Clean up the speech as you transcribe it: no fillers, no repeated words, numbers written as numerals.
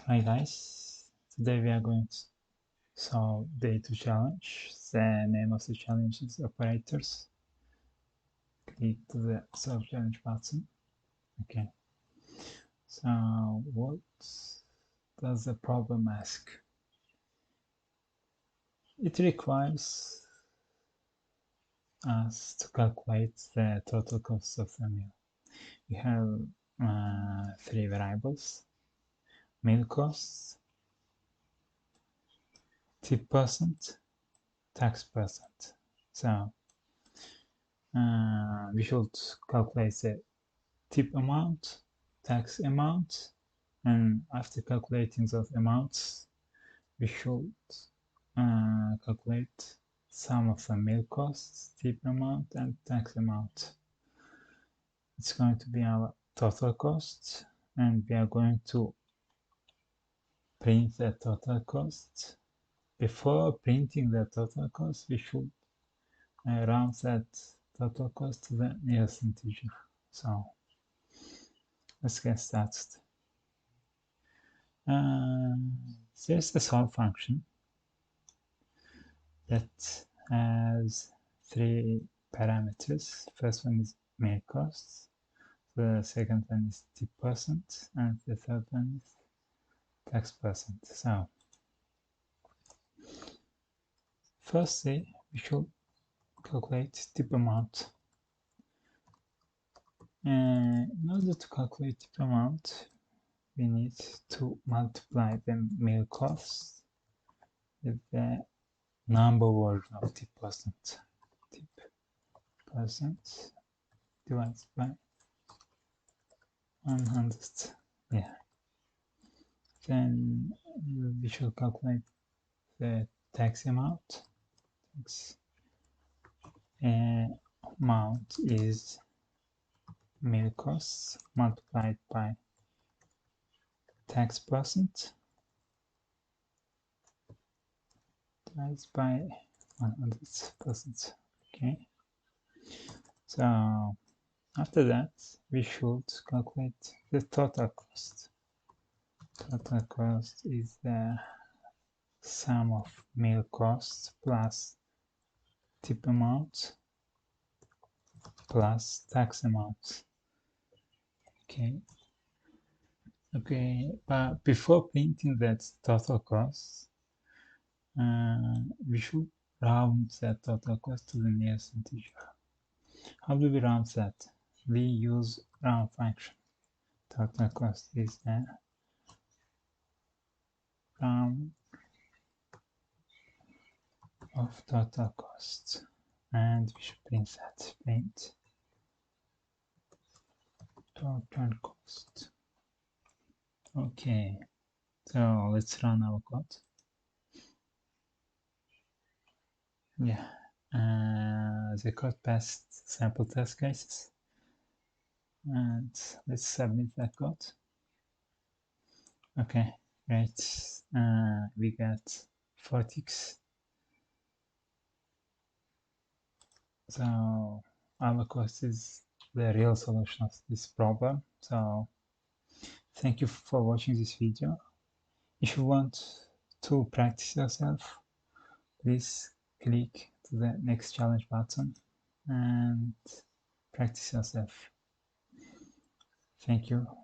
Hi guys, today we are going to solve day 2 challenge. The name of the challenge is operators. Click to the solve challenge button. Okay, so what does the problem ask? It requires us to calculate the total cost of the meal. We have three variables: meal costs, tip percent, tax percent. So we should calculate the tip amount, tax amount, and after calculating those amounts, we should calculate sum of the meal costs, tip amount, and tax amount. It's going to be our total cost, and we are going to print the total cost. Before printing the total cost, we should round that total cost to the nearest integer. So let's get started. There's a solve function that has three parameters. First one is meal costs, the second one is tip percent, and the third one is tax percent. So firstly, we should calculate tip amount. In order to calculate tip amount, we need to multiply the meal costs with the number version of tip percent. Tip percent divided by 100. Yeah. Then we should calculate the tax amount. Tax amount is meal costs multiplied by tax percent divided by 100%. Okay. So after that, we should calculate the total cost. Total cost is the sum of meal costs plus tip amount plus tax amount. Okay, but before printing that total cost, we should round that total cost to the nearest integer. How do we round that? We use round function. Total cost is the round of total cost, and we should print that. Print total cost. Okay, so let's run our code. Yeah, the code passed sample test cases, and let's submit that code. Okay, great. We got 4 ticks. So our course is the real solution of this problem. So thank you for watching this video. If you want to practice yourself, please click to the next challenge button and practice yourself. Thank you.